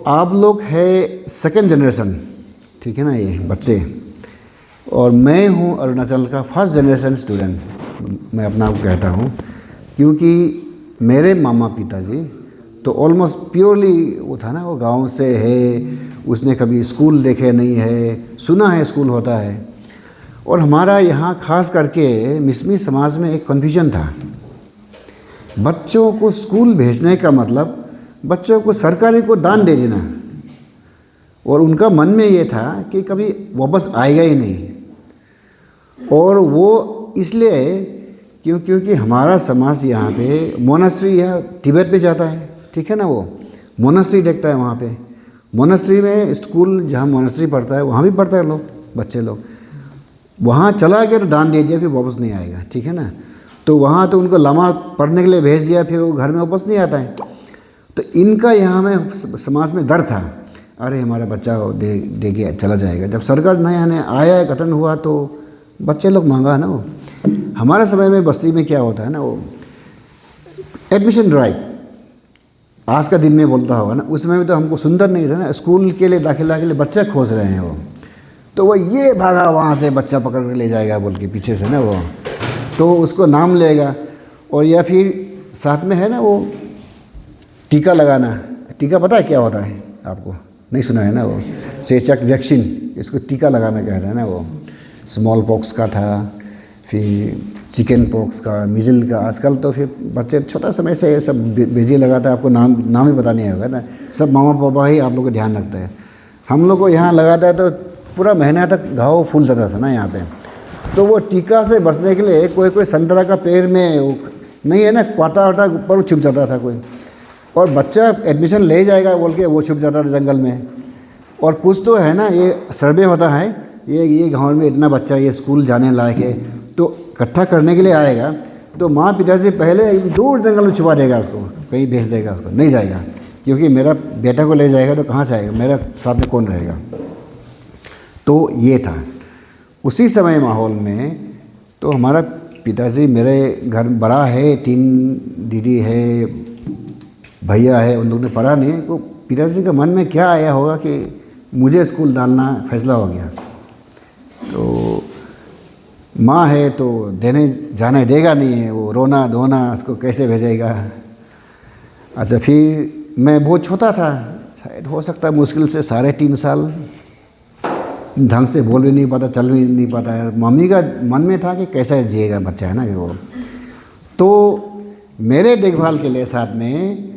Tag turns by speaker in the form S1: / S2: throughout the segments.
S1: आप लोग है सेकंड जनरेशन, ठीक है ना, ये बच्चे, और मैं हूँ अरुणाचल का फर्स्ट जनरेशन स्टूडेंट, मैं अपना आप कहता हूँ, क्योंकि मेरे मामा पिताजी तो ऑलमोस्ट प्योरली वो था ना, वो गांव से है, उसने कभी स्कूल देखे नहीं है, सुना है स्कूल होता है। और हमारा यहाँ खास करके मिसमी समाज में एक कन्फ्यूजन था, बच्चों को स्कूल भेजने का मतलब बच्चों को सरकारी को दान दे देना, और उनका मन में ये था कि कभी वापस आएगा ही नहीं। और वो इसलिए क्योंकि हमारा समाज यहाँ पे मोनास्ट्री या तिब्बत में जाता है, ठीक है ना, वो मोनास्ट्री देखता है वहाँ पे, मोनास्ट्री में स्कूल जहाँ मोनास्ट्री पढ़ता है वहाँ भी पढ़ता है लोग, बच्चे लोग, वहाँ चला गया तो दान दे दिया, फिर वापस नहीं आएगा, ठीक है ना। तो वहाँ तो उनको लामा पढ़ने के लिए भेज दिया, फिर वो घर में वापस नहीं आता है। तो इनका यहाँ में समाज में डर था, अरे हमारा बच्चा दे के चला जाएगा। जब सरकार नया नया आया, गठन हुआ, तो बच्चे लोग मांगा ना वो। हमारे समय में बस्ती में क्या होता है ना, वो एडमिशन ड्राइव, आज का दिन में बोलता होगा ना, उसमें भी तो हमको सुंदर नहीं था ना, स्कूल के लिए दाखिला के लिए बच्चे खोज रहे हैं वो, तो वो ये भागा वहाँ से बच्चा पकड़ के ले जाएगा बोल के पीछे से ना वो, तो उसको नाम लेगा। और या फिर साथ में है ना वो टीका लगाना, टीका पता है क्या होता है आपको? नहीं सुना है ना, वो चेचक वैक्सीन, इसको टीका लगाना कहते हैं ना, वो स्मॉल पॉक्स का था, फिर चिकन पॉक्स का, मिजल का। आजकल तो फिर बच्चे छोटा समय से सब बेजी लगाता है, आपको नाम ही पता नहीं होगा ना, सब मामा पापा ही आप लोग को ध्यान रखते हैं। हम लोग को यहाँ लगाता है तो पूरा महीना तक घाव फूल जाता था ना यहाँ पे। तो वो टीका से बचने के लिए कोई संतरा का पेड़ में नहीं है ना, क्वाटा वाटा ऊपर छुप जाता था कोई, और बच्चा एडमिशन ले जाएगा बोल के वो छुप जाता था जंगल में। और कुछ तो है ना, ये सर्वे होता है, ये गाँव में इतना बच्चा ये स्कूल जाने लायक है, तो इकट्ठा करने के लिए आएगा, तो माँ पिता से पहले दूर जंगल में छुपा देगा उसको, कहीं भेज देगा उसको, नहीं जाएगा, क्योंकि मेरा बेटा को ले जाएगा तो कहाँ से आएगा, मेरा साथ में कौन रहेगा। तो ये था उसी समय माहौल में। तो हमारा पिताजी, मेरे घर बड़ा है, 3 दीदी है, भैया है, उन लोगों ने पढ़ा नहीं, तो पिताजी के मन में क्या आया होगा कि मुझे स्कूल डालना फैसला हो गया। तो माँ है तो जाने देगा नहीं है, वो रोना धोना, उसको कैसे भेजेगा। अच्छा, फिर मैं बहुत छोटा था, शायद हो सकता है मुश्किल से 3.5 साल, ढंग से बोल भी नहीं पाता, चल भी नहीं पाता है। मम्मी का मन में था कि कैसा जिएगा बच्चा, है ना वो। तो मेरे देखभाल के लिए साथ में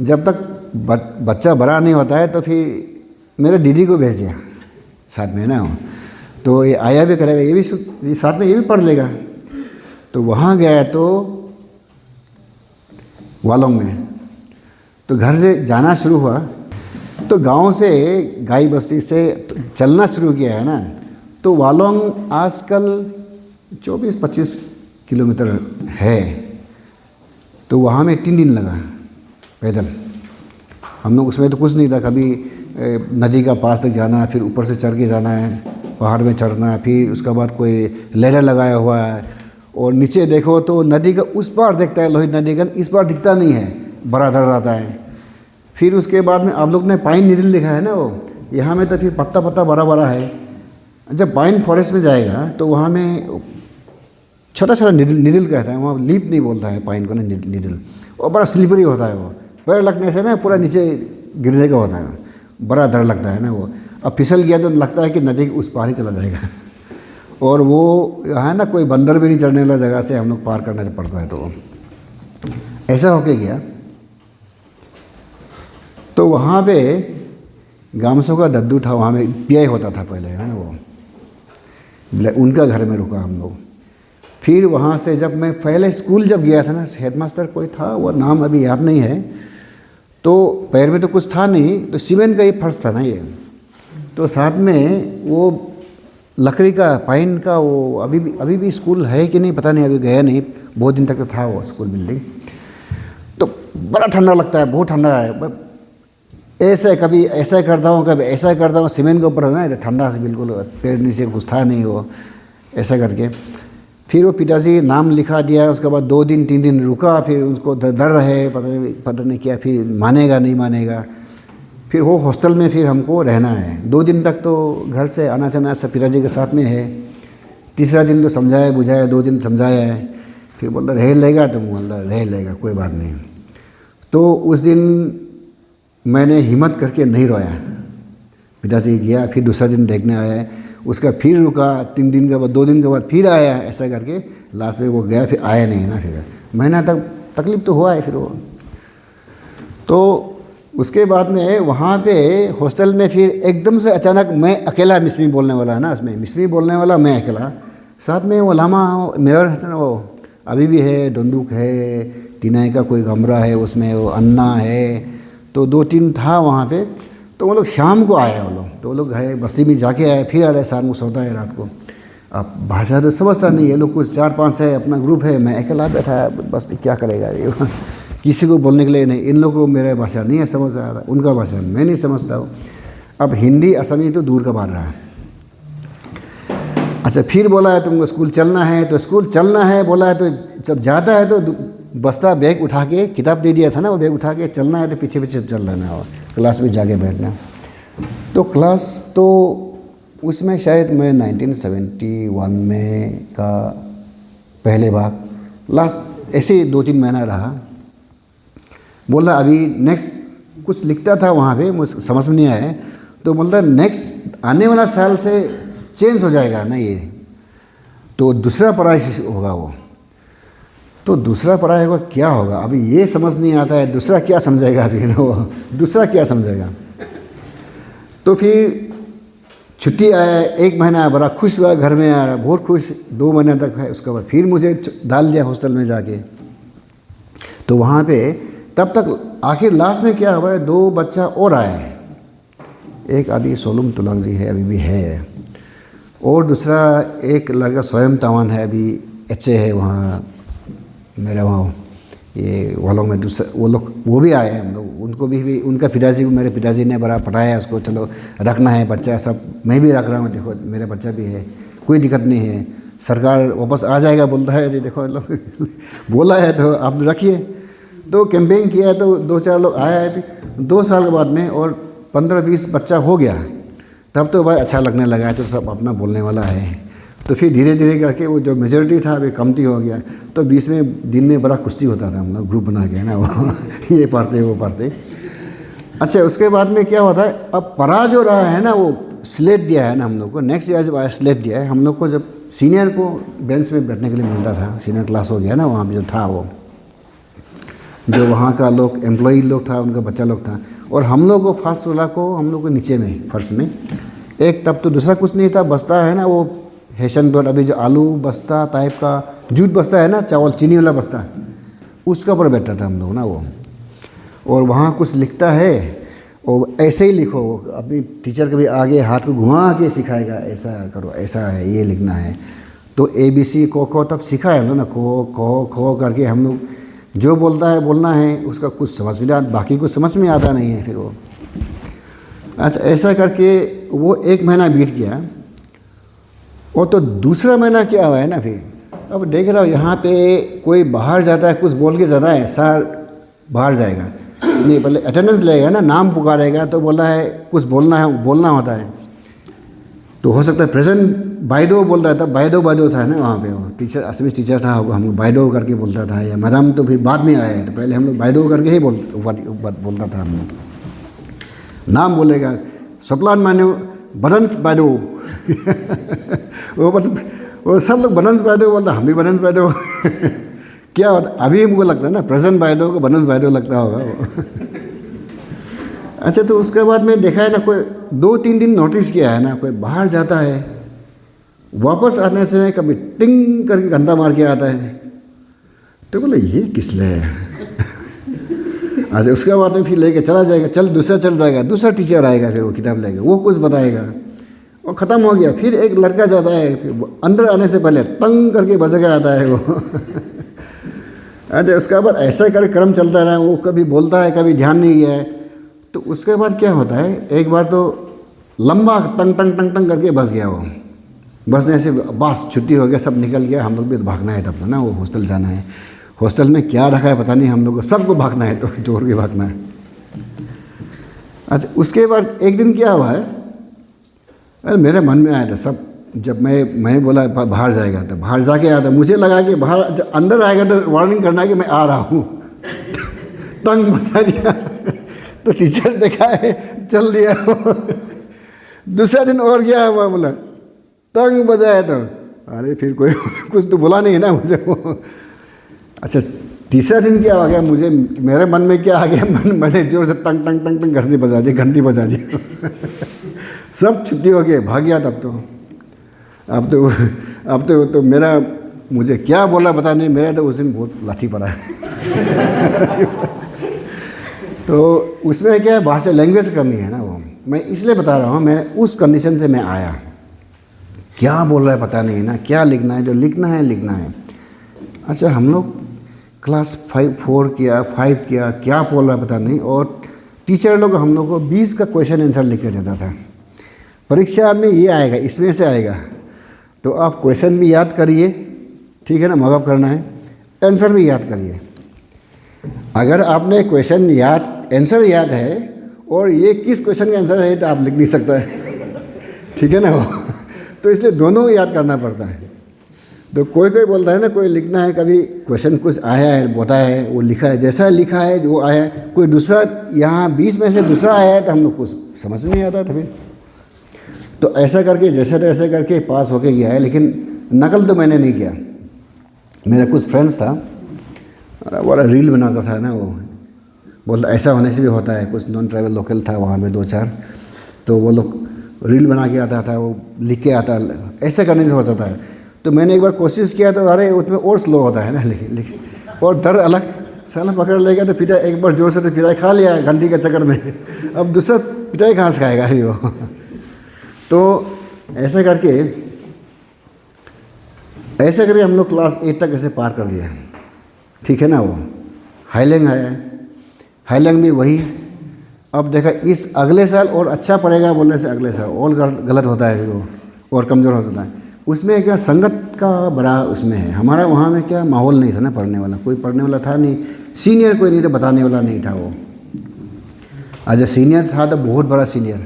S1: जब तक बच्चा बड़ा नहीं होता है, तो फिर मेरे दीदी को भेज दिया साथ में ना, तो ये आया भी करेगा, ये भी साथ में ये भी पढ़ लेगा। तो वहाँ गया तो वालोंग में, तो घर से जाना शुरू हुआ, तो गांव से गाई बस्ती से चलना शुरू किया है ना, तो वालोंग आजकल 24-25 किलोमीटर है। तो वहाँ में 3 दिन लगा पैदल। हम लोग उसमें तो कुछ नहीं था, कभी नदी का पास तक जाना, फिर ऊपर से चढ़ के जाना है, पहाड़ में चढ़ना, फिर उसके बाद कोई लेडर लगाया हुआ है, और नीचे देखो तो नदी का उस पार दिखता है, लोहित नदी का इस पार दिखता नहीं है, बड़ा दर आता है। फिर उसके बाद में आप लोग ने पाइन नीडल देखा है ना, वो यहाँ में तो फिर पत्ता बड़ा बड़ा है। जब पाइन फॉरेस्ट में जाएगा तो वहाँ में छोटा छोटा नीडल कहता है, वहाँ लीप नहीं बोलता है पाइन को ना, नीडल, और बड़ा स्लिपरी होता है, वो पैर लगने से ना पूरा नीचे गिरने का होता है, बड़ा डर लगता है ना वो। अब फिसल गया तो लगता है कि नदी के उस पार ही चला जाएगा। और वो है ना, कोई बंदर भी नहीं चढ़ने वाला जगह से हम लोग पार करना पड़ता है। तो ऐसा होके गया। तो वहाँ पे गामसों का दद्दू था, वहाँ में पिया होता था पहले, है ना वो, उनका घर में रुका हम लोग। फिर वहाँ से जब मैं पहले स्कूल जब गया था ना, हेडमास्टर कोई था, वो नाम अभी याद नहीं है, तो पैर में तो कुछ था नहीं, तो सीमेंट का ही फर्श था ना ये, तो साथ में वो लकड़ी का पाइन का, वो अभी भी स्कूल है कि नहीं पता नहीं, अभी गया नहीं, बहुत दिन तक तो था वो स्कूल बिल्डिंग। तो बड़ा ठंडा लगता है, बहुत ठंडा है, ऐसे कभी ऐसा करता हूँ, कभी ऐसा करता हूँ, सीमेंट के ऊपर है ना, ठंडा से बिल्कुल, पेड़ नीचे कुछ था नहीं वो, ऐसा करके। फिर वो पिताजी नाम लिखा दिया, उसके बाद 2 दिन 3 दिन रुका, फिर उसको डर रहे, पता नहीं क्या, फिर मानेगा नहीं मानेगा। फिर वो हॉस्टल में फिर हमको रहना है 2 दिन तक। तो घर से आना जाना सब पिताजी के साथ में है। तीसरा दिन तो समझाया बुझाया, 2 दिन समझाया है, फिर बोलता रह लेगा, तो बोलता रह लेगा कोई बात नहीं। तो उस दिन मैंने हिम्मत करके नहीं रोया। पिताजी गया, फिर दूसरा दिन देखने आया, उसका फिर रुका, 3 दिन के बाद 2 दिन के बाद फिर आया, ऐसा करके लास्ट में वो गया, फिर आया नहीं है ना। फिर महीना तक तकलीफ तो हुआ है फिर वो। तो उसके बाद में वहाँ पे हॉस्टल में फिर एकदम से अचानक मैं अकेला मिस्री बोलने वाला है ना, इसमें मिस्री बोलने वाला मैं अकेला, साथ में वो लामा मेयर है ना, वो अभी भी है, डंडुक है, टीना का कोई कमरा है, उसमें वो अन्ना है, तो 2-3 था वहाँ पे। तो वो लोग शाम को आए, वो लोग तो वो लोग है बस्ती में जाके आए, फिर आ रहे, शाम को सोता है रात को। अब भाषा तो समझता नहीं, ये लोग कुछ 4-5 है, अपना ग्रुप है, मैं अकेला बैठा है, बस क्या करेगा ये किसी को बोलने के लिए नहीं। इन लोगों को मेरा भाषा नहीं है समझ आ रहा, उनका भाषा मैं नहीं समझता हूँ। अब हिंदी असमी तो दूर का बात रहा है। अच्छा, फिर बोला है तुमको स्कूल चलना है, तो स्कूल चलना है बोला है, तो जब जाता है तो बस्ता बैग उठा के, किताब दे दिया था ना, वो बैग उठा के चलना है, तो पीछे पीछे चल रहना है, क्लास में जाके बैठना। तो क्लास तो उसमें शायद मैं 1971 में का पहले भाग, लास्ट ऐसे ही 2-3 महीना रहा। बोला अभी नेक्स्ट कुछ लिखता था वहाँ पे, मुझे समझ में नहीं आया, तो बोलता नेक्स्ट आने वाला साल से चेंज हो जाएगा ना ये, तो दूसरा पढ़ाई होगा वो। तो दूसरा पढ़ाई होगा क्या होगा, अभी ये समझ नहीं आता है, दूसरा क्या समझेगा अभी ना, वो दूसरा क्या समझेगा। तो फिर छुट्टी आया, 1 महीना बड़ा खुश हुआ, घर में आया बहुत खुश, 2 महीने तक है। उसके बाद फिर मुझे डाल दिया हॉस्टल में जाके। तो वहाँ पे तब तक आखिर लास्ट में क्या हुआ है, 2 बच्चा और आए, एक अभी सोलम तुलंग जी है, अभी भी है, और दूसरा एक लड़का स्वयं तवान है, अभी अच्छे है वहाँ मेरा वहाँ ये वालों में। दूसरा वो भी आए हैं, हम लोग उनको भी उनका पिताजी को, मेरे पिताजी ने बड़ा पढ़ाया उसको, चलो रखना है बच्चा सब, मैं भी रख रहा हूँ, देखो मेरा बच्चा भी है, कोई दिक्कत नहीं है, सरकार वापस आ जाएगा बोलता है, देखो लोग बोला है तो आप रखिए। तो कैंपेन किया है, तो 2-4 लोग आया है, फिर 2 साल के बाद में और 15-20 बच्चा हो गया, तब तो भाई अच्छा लगने लगा है, तो सब अपना बोलने वाला है। तो फिर धीरे धीरे करके वो जो मेजॉरिटी था अभी कमती हो गया। तो 20वें दिन में बड़ा कुश्ती होता था, हम लोग ग्रुप बना के ना, वो ये पढ़ते वो पढ़ते। अच्छा, उसके बाद में क्या होता है, अब पढ़ा जो रहा है ना, वो स्लेट दिया है ना हम लोग को, नेक्स्ट ईयर जब आया स्लेट दिया है हम लोग को, जब सीनियर को बेंच में बैठने के लिए मिलता था, सीनियर क्लास हो गया ना वहाँ पर जो था, वो जो वहाँ का लोग एम्प्लॉई लोग था, उनका बच्चा लोग था, और हम लोग को फर्स्ट वाला को हम लोग को नीचे में फर्स्ट में एक, तब तो दूसरा कुछ नहीं था, बस्ता है ना वो हेशन डॉट, अभी जो आलू बस्ता टाइप का जूट बस्ता है ना, चावल चीनी वाला बस्ता, उसका ऊपर बैठा था हम लोग ना वो। और वहाँ कुछ लिखता है और ऐसे ही लिखो, अपनी टीचर कभी आगे हाथ को घुमा के सिखाएगा, ऐसा करो, ऐसा है, ये लिखना है। तो ABC को खो तब सिखाया है ना, खो करके हम लोग जो बोलता है बोलना है, उसका कुछ समझ में आता, बाकी कुछ समझ में आता नहीं है फिर वो। अच्छा, ऐसा करके वो 1 महीना बीत गया। और तो दूसरा महीना क्या हुआ है ना, फिर अब देख रहा हूँ यहाँ पे कोई बाहर जाता है, कुछ बोल के जाता है, सर बाहर जाएगा, नहीं पहले अटेंडेंस लेगा ना, नाम पुकारेगा, तो बोला है कुछ बोलना होता है। तो हो सकता है प्रेजेंट बाइडो बोल रहा था, बाइडो था ना वहाँ पे, वो टीचर असमिस टीचर था, हम लोग बाइडो करके बोलता था, या मैडम तो फिर बाद में आए, तो पहले हम लोग बाइडो करके ही बोलता था हम लोग। नाम बोलेगा, सप्लान मान्यो बनंस बाइडो वो सब लोग बनंस बाइडो बोलता, हम भी बनंस बाइडो क्या होता, अभी हमको लगता है ना प्रेजेंट बाइडो को बनंस बाइडो लगता होगा वो अच्छा, तो उसके बाद में देखा है ना, कोई 2-3 दिन नोटिस किया है ना, कोई बाहर जाता है, वापस आने से कभी टिंग करके घंटा मार के आता है, तो बोले ये किस लिए अच्छा, उसके बाद में फिर लेके चला जाएगा, दूसरा चल जाएगा, दूसरा टीचर आएगा, फिर वो किताब लेगा, वो कुछ बताएगा, वो ख़त्म हो गया। फिर एक लड़का जाता है, फिर अंदर आने से पहले तंग करके बज के आता है वो अच्छा, उसके बाद ऐसा कर क्रम चलता रहा, वो कभी बोलता है, कभी ध्यान नहीं गया है। तो उसके बाद क्या होता है, एक बार तो लंबा टंग टंग टंग टंग करके बस गया वो, बसने से बस छुट्टी हो गया, सब निकल गया, हम लोग भी भागना है तब ना, वो हॉस्टल जाना है, हॉस्टल में क्या रखा है पता नहीं, हम लोग को सबको भागना है, तो जोर के भागना है। अच्छा, उसके बाद एक दिन क्या हुआ है, अरे मेरे मन में आया था सब, जब मैं बोला बाहर जाएगा, तो बाहर जाके आया था, मुझे लगा कि बाहर जब अंदर आएगा तो वार्निंग करना है कि मैं आ रहा हूँ। तंग मचा दिया। तो टीचर देखा है, चल दिया। दूसरा दिन और गया हुआ, बोला तंग बजाया तो, अरे फिर कोई कुछ तो बोला नहीं ना मुझे वो। अच्छा, तीसरा दिन क्या आ गया, मुझे मेरे मन में क्या आ गया, मैंने जोर से टंग टंग टंग टंग घंटी बजा दी, घंटी बजा दी। सब छुट्टी हो गई, भाग गया तब तो। अब तो मेरा, मुझे क्या बोला पता नहीं, मेरा तो उस दिन बहुत लाठी पड़ा है। तो उसमें क्या है, भाषा लैंग्वेज कमी है ना वो, मैं इसलिए बता रहा हूँ, मैं उस कंडीशन से मैं आया, क्या बोल रहा है पता नहीं ना, क्या लिखना है, जो लिखना है लिखना है। अच्छा, हम लोग क्लास 4 किया, 5 किया, क्या बोल रहा है पता नहीं, और टीचर लोग हम लोग को 20 का क्वेश्चन आंसर लिख कर देता था, परीक्षा में ये आएगा, इसमें से आएगा, तो आप क्वेश्चन भी याद करिए, ठीक है ना, मगअप करना है, आंसर भी याद करिए। अगर आपने क्वेश्चन याद, आंसर याद है और ये किस क्वेश्चन का आंसर है तो आप लिख नहीं सकता है, ठीक है ना वो। तो इसलिए दोनों को याद करना पड़ता है। तो कोई बोलता है ना, कोई लिखना है, कभी क्वेश्चन कुछ आया है, बताया है, वो लिखा है, जैसा लिखा है जो आया है, कोई दूसरा यहाँ 20 में से दूसरा आया है तो हम लोग कुछ समझ नहीं आता था फिर। तो ऐसा करके जैसे तैसे करके पास होके गया है, लेकिन नकल तो मैंने नहीं किया। मेरा कुछ फ्रेंड्स था, बड़ा रील बनाता था ना वो, बोलता ऐसा होने से भी होता है, कुछ नॉन ट्राइबल लोकल था वहाँ पे 2-4, तो वो लोग रील बना के आता था, वो लिख के आता, ऐसा करने से हो जाता है। तो मैंने एक बार कोशिश किया, तो अरे उसमें और स्लो होता है ना लिख, और दर अलग, साला पकड़ लेगा तो पिटाई, एक बार जोर से तो पिटाई खा लिया घंटी के चक्कर में, अब दूसरा पिटाई कहाँ से खाएगा ये वो। तो ऐसे करके हम लोग क्लास 8 तक ऐसे पार कर दिया, ठीक है ना। वो हाईलैंग आया, हाईलैंग भी वही। अब देखा इस अगले साल और अच्छा पड़ेगा बोलने से अगले साल और गलत होता है, फिर वो और कमज़ोर हो जाता है। उसमें क्या संगत का बड़ा उसमें है, हमारा वहाँ में क्या माहौल नहीं था ना, पढ़ने वाला कोई पढ़ने वाला था नहीं, सीनियर कोई नहीं था, बताने वाला नहीं था वो। आज सीनियर था तो बहुत बड़ा सीनियर,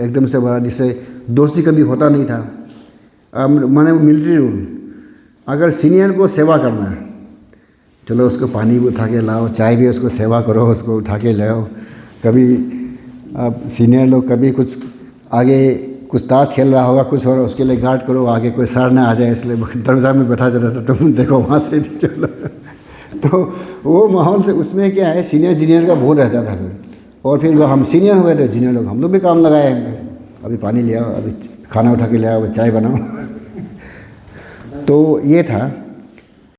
S1: एकदम से बड़ा, जिससे दोस्ती कभी होता नहीं था। अब माने मिलिट्री रूल, अगर सीनियर को सेवा करना है, चलो उसको पानी भी उठा के लाओ, चाय भी उसको सेवा करो, उसको उठा के लाओ। कभी अब सीनियर लोग कभी कुछ आगे कुछ ताश खेल रहा होगा, कुछ और उसके लिए गार्ड करो, आगे कोई सर ना आ जाए, इसलिए दरवाजा में बैठा जाता था, तुम देखो वहाँ से चलो। तो वो माहौल से उसमें क्या है, सीनियर जूनियर का बहुत रहता था फिर। और फिर हम सीनियर हुए तो जूनियर लोग हम लोग भी काम लगाए, अभी पानी ले आओ, अभी खाना उठा के ले आओ, चाय बनाओ। तो ये था।